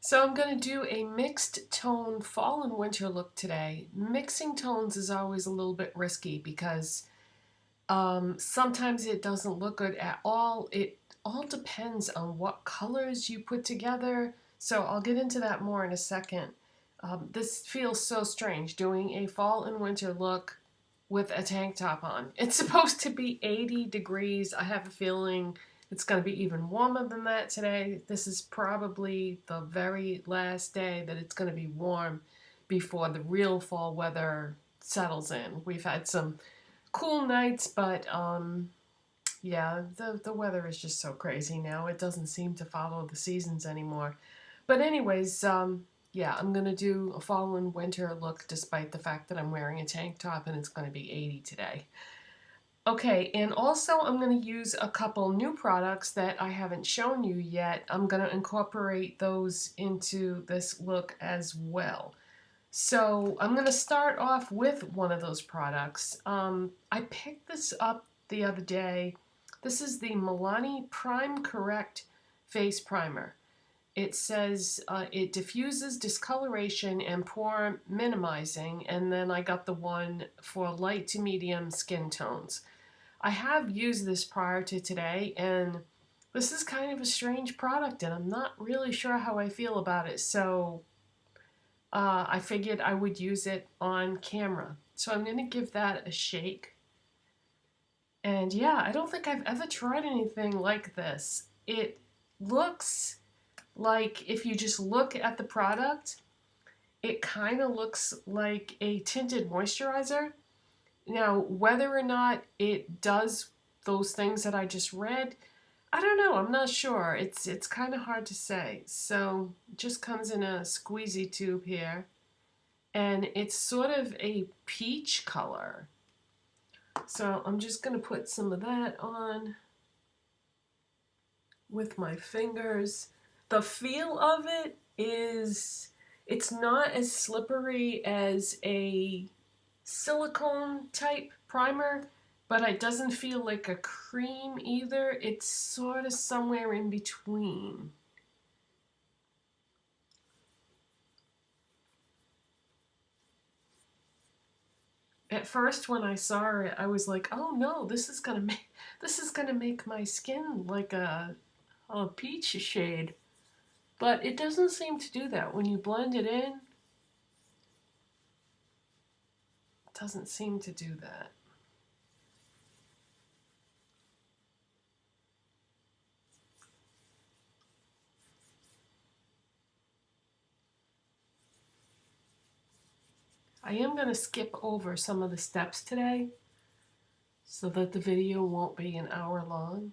So I'm going to do a mixed tone fall and winter look today. Mixing tones is always a little bit risky because sometimes it doesn't look good at all. It all depends on what colors you put together. So I'll get into that more in a second. This feels so strange doing a fall and winter look with a tank top on. It's supposed to be 80 degrees. I have a feeling it's going to be even warmer than that today. This is probably the very last day that it's going to be warm before the real fall weather settles in. We've had some cool nights, but yeah, the weather is just so crazy now. It doesn't seem to follow the seasons anymore. But anyways, yeah, I'm going to do a fall and winter look despite the fact that I'm wearing a tank top and it's going to be 80 today. Okay, and also I'm going to use a couple new products that I haven't shown you yet. I'm going to incorporate those into this look as well. So I'm going to start off with one of those products. I picked this up the other day. This is the Milani Prime Correct Face Primer. It says it diffuses discoloration and pore minimizing, and then I got the one for light to medium skin tones. I have used this prior to today, and this is kind of a strange product, and I'm not really sure how I feel about it, so I figured I would use it on camera. So I'm going to give that a shake. And yeah, I don't think I've ever tried anything like this. It looks like, if you just look at the product, it kind of looks like a tinted moisturizer. Now, whether or not it does those things that I just read, I don't know. I'm not sure. It's kind of hard to say. So it just comes in a squeezy tube here, and it's sort of a peach color. So I'm just going to put some of that on with my fingers. The feel of it is, it's not as slippery as a silicone type primer, but it doesn't feel like a cream either. It's sort of somewhere in between. At first when I saw it, I was like, oh no, this is gonna make my skin like a peach shade. But it doesn't seem to do that. When you blend it in, it doesn't seem to do that. I am going to skip over some of the steps today so that the video won't be an hour long.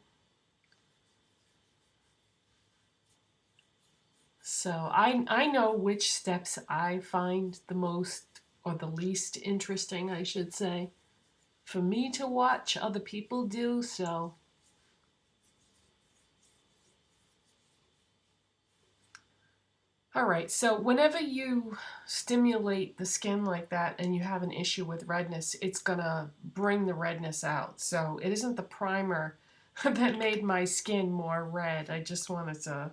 So I know which steps I find the most, or the least interesting, I should say, for me to watch other people do, so alright, so whenever you stimulate the skin like that and you have an issue with redness, it's gonna bring the redness out. So it isn't the primer that made my skin more red. I just wanted to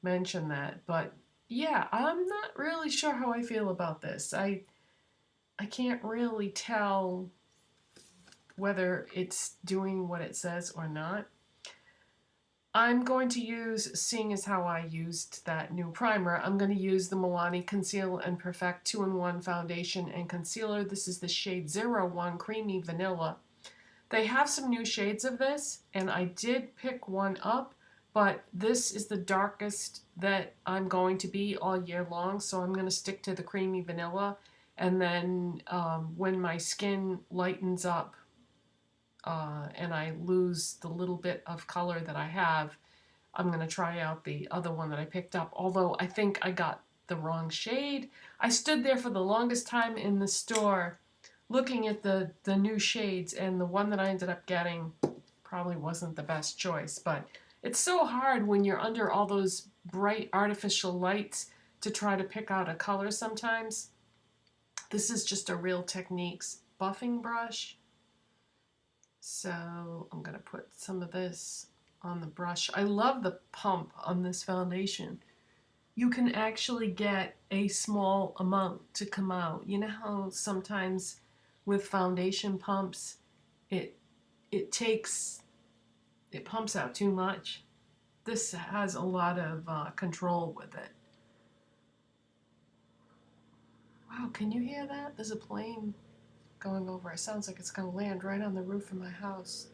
mention that. But yeah, I'm not really sure how I feel about this. I can't really tell whether it's doing what it says or not. I'm going to use, seeing as how I used that new primer, I'm going to use the Milani Conceal and Perfect 2-in-1 Foundation and Concealer. This is the shade 01 Creamy Vanilla. They have some new shades of this, and I did pick one up, but this is the darkest that I'm going to be all year long, so I'm going to stick to the Creamy Vanilla. And then when my skin lightens up, and I lose the little bit of color that I have, I'm going to try out the other one that I picked up, although I think I got the wrong shade. I stood there for the longest time in the store looking at the new shades, and the one that I ended up getting probably wasn't the best choice, but it's so hard when you're under all those bright artificial lights to try to pick out a color sometimes. This is just a Real Techniques buffing brush. So I'm going to put some of this on the brush. I love the pump on this foundation. you can actually get a small amount to come out. You know how sometimes with foundation pumps, it it takes it pumps out too much. This has a lot of control with it. Wow, can you hear that? There's a plane going over. It sounds like it's going to land right on the roof of my house.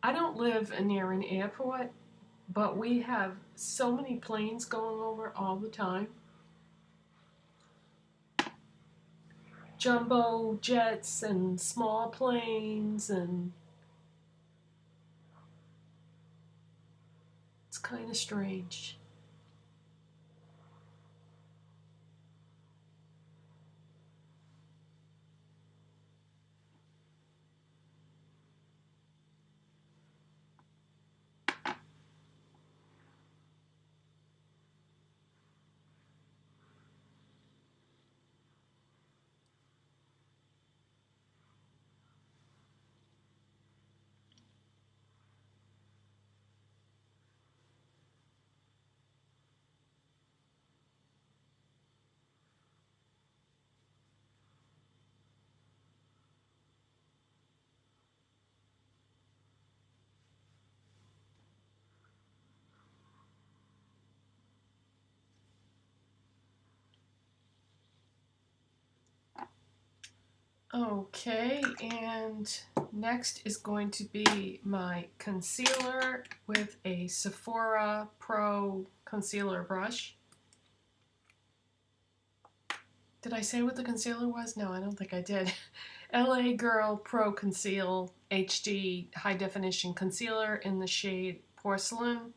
I don't live near an airport, but we have so many planes going over all the time. Jumbo jets and small planes, and it's kind of strange. Okay, and next is going to be my concealer with a Sephora Pro concealer brush. Did I say what the concealer was? No, I don't think I did. LA Girl Pro.Conceal HD High Definition Concealer in the shade Porcelain.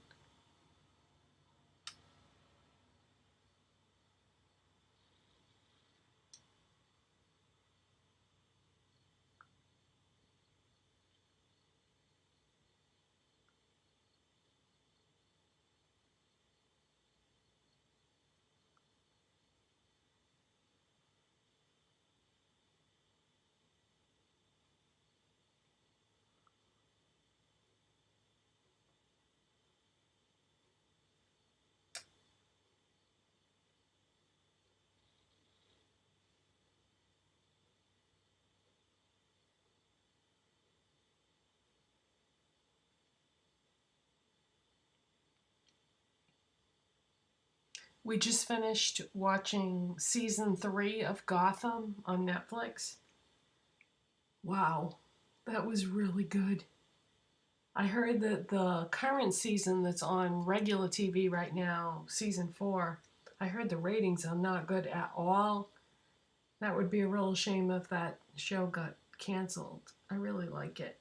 We just finished watching season 3 of Gotham on Netflix. Wow, that was really good. I heard that the current season that's on regular TV right now, season 4, I heard the ratings are not good at all. That would be a real shame if that show got canceled. I really like it.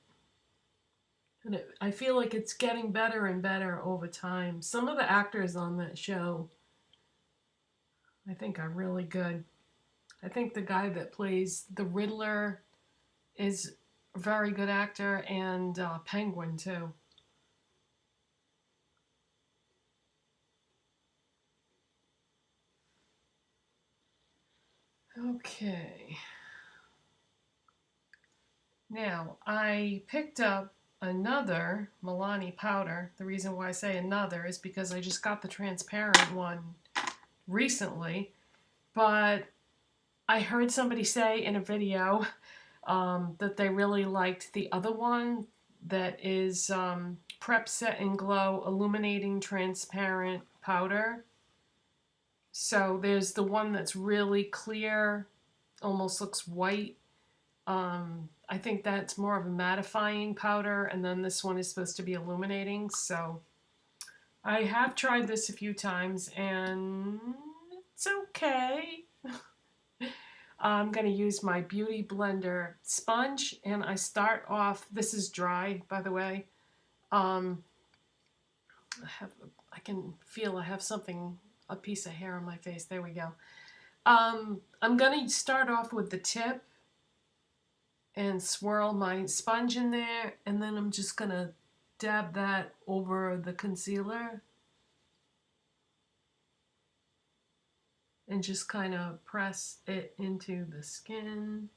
And I feel like it's getting better and better over time. Some of the actors on that show, I think, are really good. I think the guy that plays the Riddler is a very good actor, and Penguin, too. Okay. Now, I picked up another Milani powder. The reason why I say another is because I just got the transparent one recently, but I heard somebody say in a video that they really liked the other one that is Prep Set and Glow Illuminating Transparent Powder. So there's the one that's really clear, almost looks white. I think that's more of a mattifying powder, and then this one is supposed to be illuminating. So I have tried this a few times, and it's okay. I'm going to use my Beauty Blender sponge, and I start off, this is dry, by the way. I can feel I have something, a piece of hair on my face. There we go. I'm going to start off with the tip and swirl my sponge in there, and then I'm just going to dab that over the concealer and just kind of press it into the skin.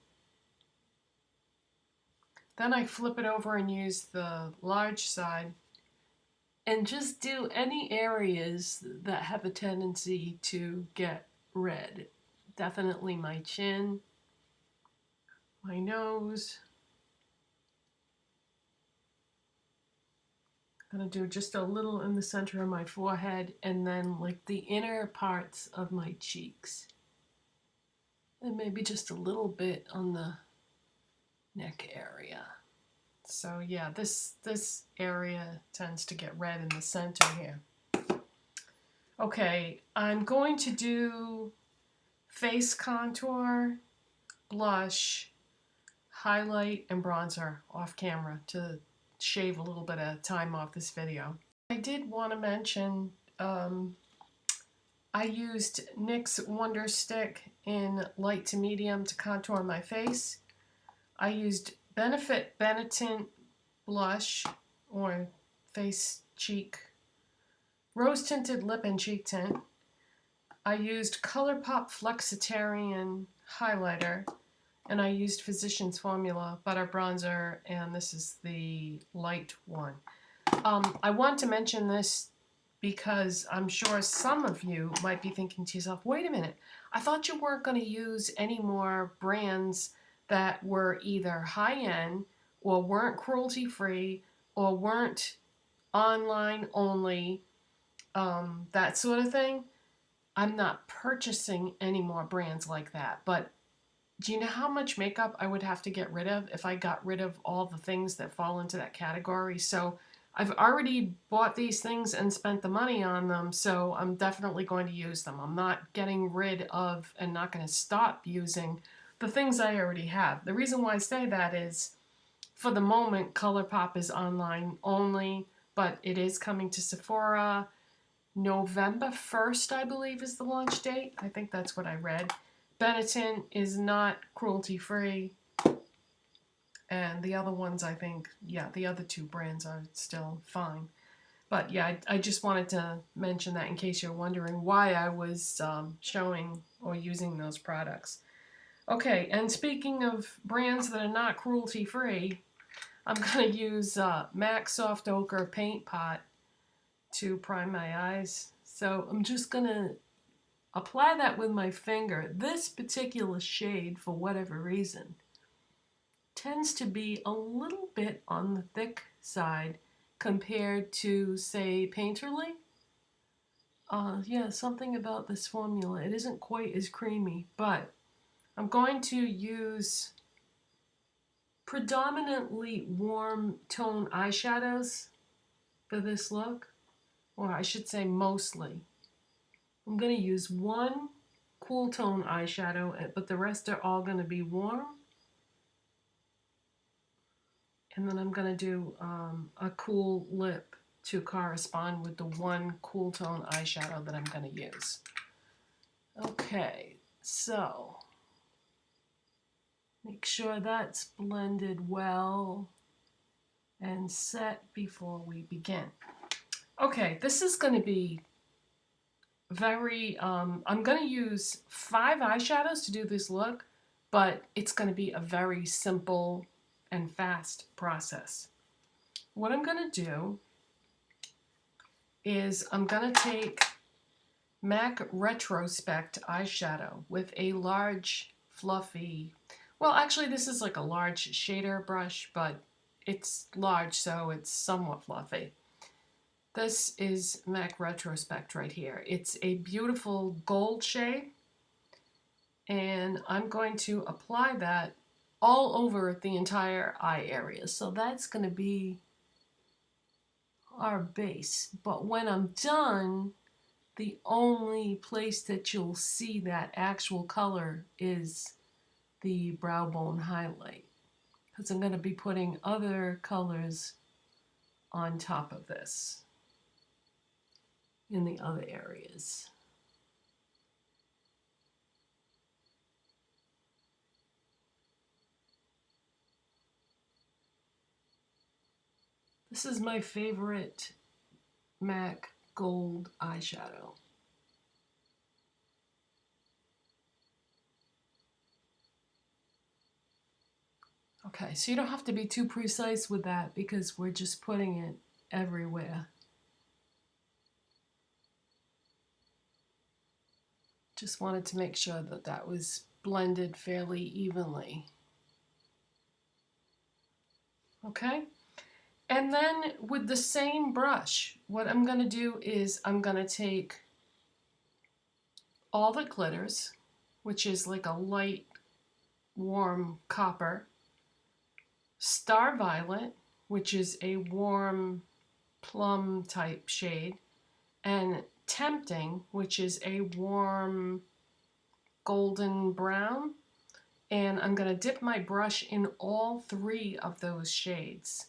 Then I flip it over and use the large side and just do any areas that have a tendency to get red. Definitely my chin, my nose. I'm gonna do just a little in the center of my forehead and then like the inner parts of my cheeks. And maybe just a little bit on the neck area. So yeah, this area tends to get red in the center here. Okay, I'm going to do face contour, blush, highlight, and bronzer off camera to shave a little bit of time off this video. I did want to mention I used NYX Wonder Stick in light to medium to contour my face. I used Benetint blush or face cheek, rose tinted lip and cheek tint. I used ColourPop Flexitarian highlighter, and I used Physicians Formula butter bronzer, and this is the light one. I want to mention this because I'm sure some of you might be thinking to yourself, wait a minute, I thought you weren't going to use any more brands that were either high-end or weren't cruelty-free or weren't online only, that sort of thing. I'm not purchasing any more brands like that, but do you know how much makeup I would have to get rid of if I got rid of all the things that fall into that category? So I've already bought these things and spent the money on them, so I'm definitely going to use them. I'm not getting rid of and not going to stop using the things I already have. The reason why I say that is, for the moment, ColourPop is online only, but it is coming to Sephora. November 1st, I believe, is the launch date. I think that's what I read. Benetint is not cruelty-free. And the other ones, I think, yeah, the other two brands are still fine. But yeah, I just wanted to mention that in case you're wondering why I was showing or using those products. Okay, and speaking of brands that are not cruelty-free, I'm going to use MAC Soft Ochre Paint Pot to prime my eyes. So I'm just going to apply that with my finger. This particular shade, for whatever reason, tends to be a little bit on the thick side compared to, say, Painterly. Yeah, something about this formula. It isn't quite as creamy, but I'm going to use predominantly warm tone eyeshadows for this look, or I should say mostly. I'm going to use one cool tone eyeshadow, but the rest are all going to be warm. And then I'm going to do a cool lip to correspond with the one cool tone eyeshadow that I'm going to use. Okay, so make sure that's blended well and set before we begin. Okay, this is going to be very, I'm going to use 5 eyeshadows to do this look, but it's going to be a very simple and fast process. What I'm going to do is I'm going to take MAC Retrospeck eyeshadow with a large, fluffy, well, actually this is like a large shader brush, but it's large, so it's somewhat fluffy. This is MAC Retrospeck right here. It's a beautiful gold shade, and I'm going to apply that all over the entire eye area. So that's going to be our base. But when I'm done, the only place that you'll see that actual color is the brow bone highlight, because I'm going to be putting other colors on top of this in the other areas. This is my favorite MAC gold eyeshadow. Okay, so you don't have to be too precise with that because we're just putting it everywhere. Just wanted to make sure that that was blended fairly evenly. Okay, and then with the same brush, what I'm going to do is I'm going to take all the glitters, which is like a light warm copper, Star Violet, which is a warm plum type shade, and Tempting, which is a warm golden brown. And I'm going to dip my brush in all three of those shades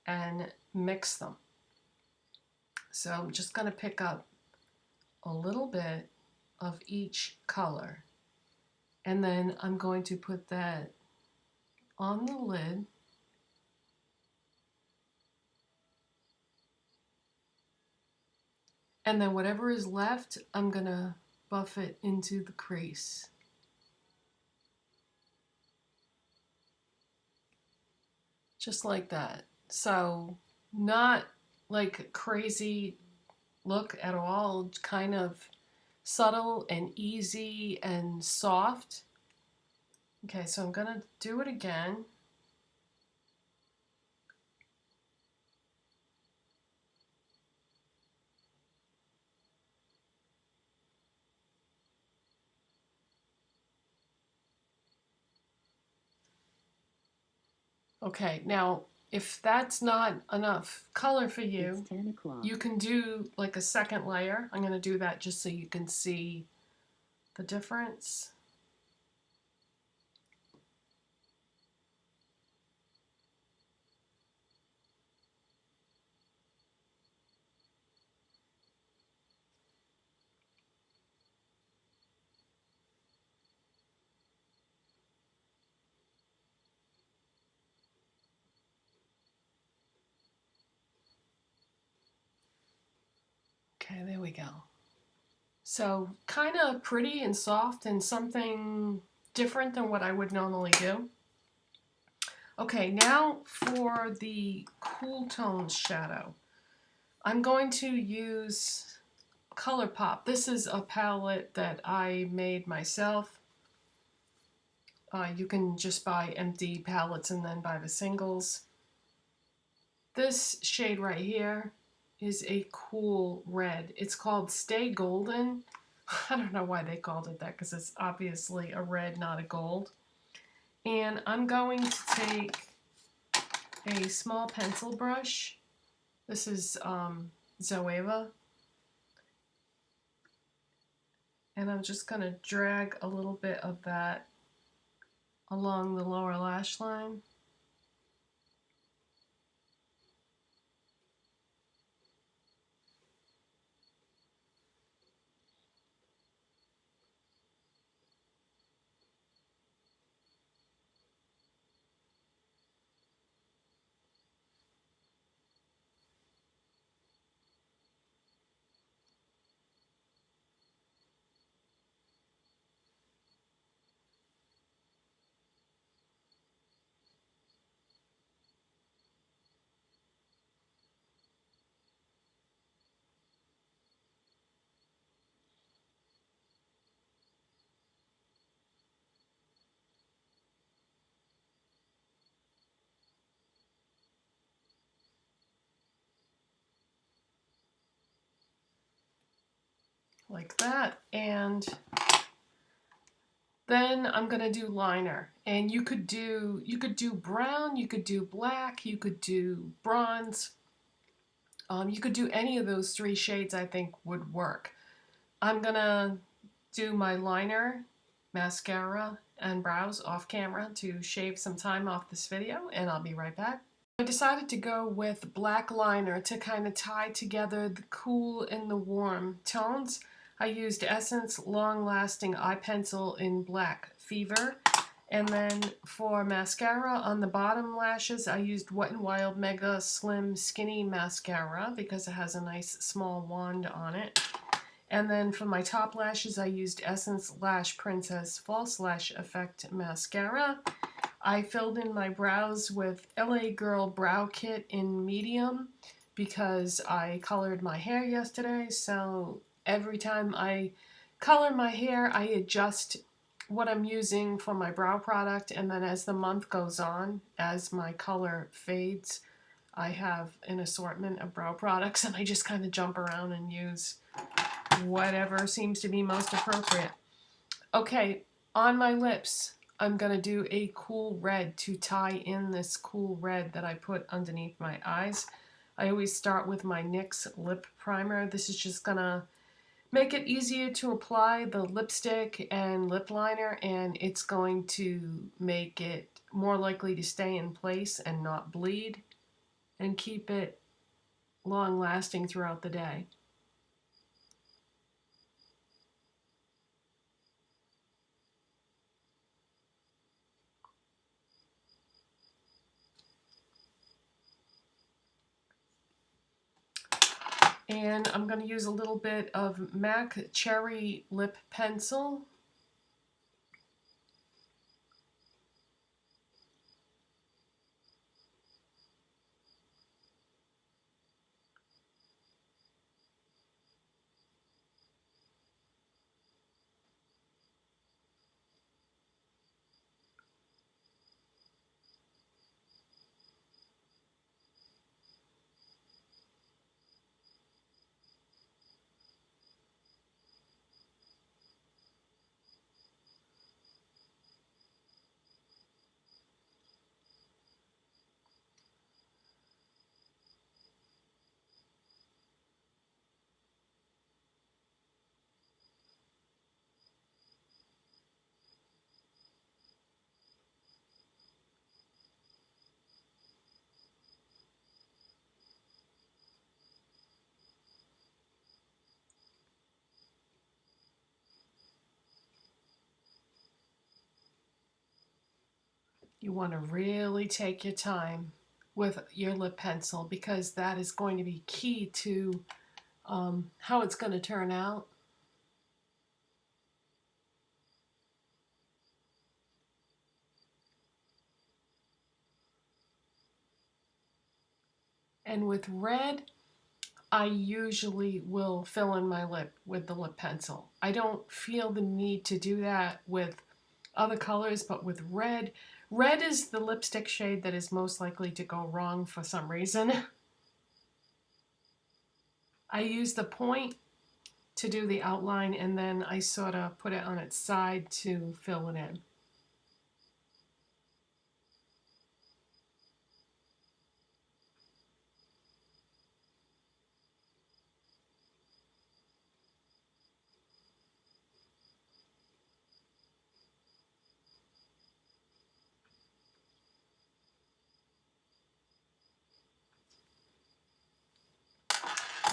and mix them. So I'm just going to pick up a little bit of each color, and then I'm going to put that on the lid. And then whatever is left, I'm going to buff it into the crease. Just like that. So not like a crazy look at all, kind of subtle and easy and soft. Okay, so I'm going to do it again. Okay, now if that's not enough color for you, you can do like a second layer. I'm going to do that just so you can see the difference. Okay, there we go. So kind of pretty and soft and something different than what I would normally do. Okay, now for the cool tone shadow. I'm going to use ColourPop. This is a palette that I made myself. You can just buy empty palettes and then buy the singles. This shade right here is a cool red. It's called Stay Golden. I don't know why they called it that because it's obviously a red, not a gold. And I'm going to take a small pencil brush. This is Zoeva. And I'm just going to drag a little bit of that along the lower lash line. Like that. And then I'm gonna do liner, and you could do brown, you could do black, you could do bronze. You could do any of those three shades. I think would work. I'm gonna do my liner, mascara, and brows off camera to shave some time off this video, and I'll be right back. I decided to go with black liner to kind of tie together the cool and the warm tones. I used Essence Long Lasting Eye Pencil in Black Fever. And then for mascara on the bottom lashes, I used Wet n Wild Mega Slim Skinny Mascara because it has a nice small wand on it. And then for my top lashes, I used Essence Lash Princess False Lash Effect Mascara. I filled in my brows with LA Girl Brow Kit in medium because I colored my hair yesterday, so every time I color my hair, I adjust what I'm using for my brow product, and then as the month goes on, as my color fades, I have an assortment of brow products, and I just kind of jump around and use whatever seems to be most appropriate. Okay, on my lips, I'm going to do a cool red to tie in this cool red that I put underneath my eyes. I always start with my NYX Lip Primer. This is just going to make it easier to apply the lipstick and lip liner, and it's going to make it more likely to stay in place and not bleed and keep it long lasting throughout the day. And I'm going to use a little bit of MAC Cherry Lip Pencil. You want to really take your time with your lip pencil, because that is going to be key to how it's going to turn out. And with red, I usually will fill in my lip with the lip pencil. I don't feel the need to do that with other colors, but with red, red is the lipstick shade that is most likely to go wrong for some reason. I use the point to do the outline, and then I sort of put it on its side to fill it in.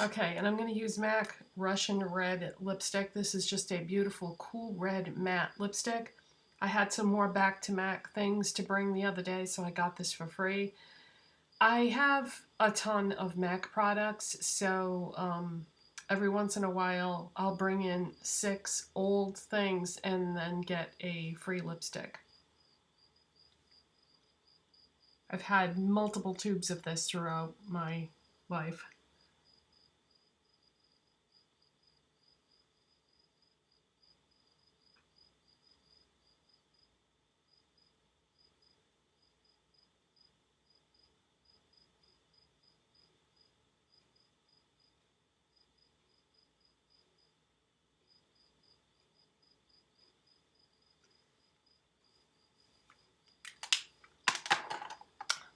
Okay, and I'm going to use MAC Russian Red lipstick. This is just a beautiful cool red matte lipstick. I had some more back to MAC things to bring the other day, so I got this for free. I have a ton of MAC products, so every once in a while I'll bring in 6 old things and then get a free lipstick. I've had multiple tubes of this throughout my life.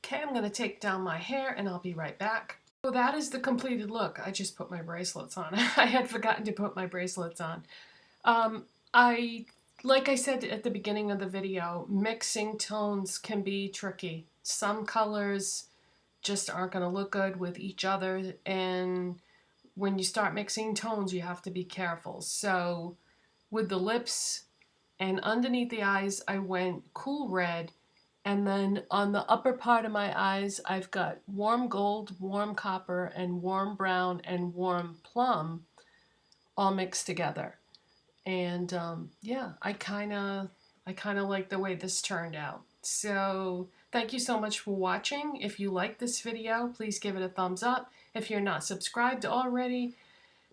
Okay, I'm going to take down my hair and I'll be right back. So that is the completed look. I just put my bracelets on. I had forgotten to put my bracelets on. Like I said at the beginning of the video, mixing tones can be tricky. Some colors just aren't going to look good with each other, and when you start mixing tones, you have to be careful. So with the lips and underneath the eyes, I went cool red, and then on the upper part of my eyes, I've got warm gold, warm copper, and warm brown, and warm plum all mixed together. And yeah, I kind of like the way this turned out. So thank you so much for watching. If you like this video, please give it a thumbs up. If you're not subscribed already,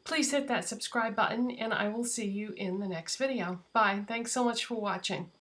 Please hit that subscribe button and I will see you in the next video. Bye. Thanks so much for watching.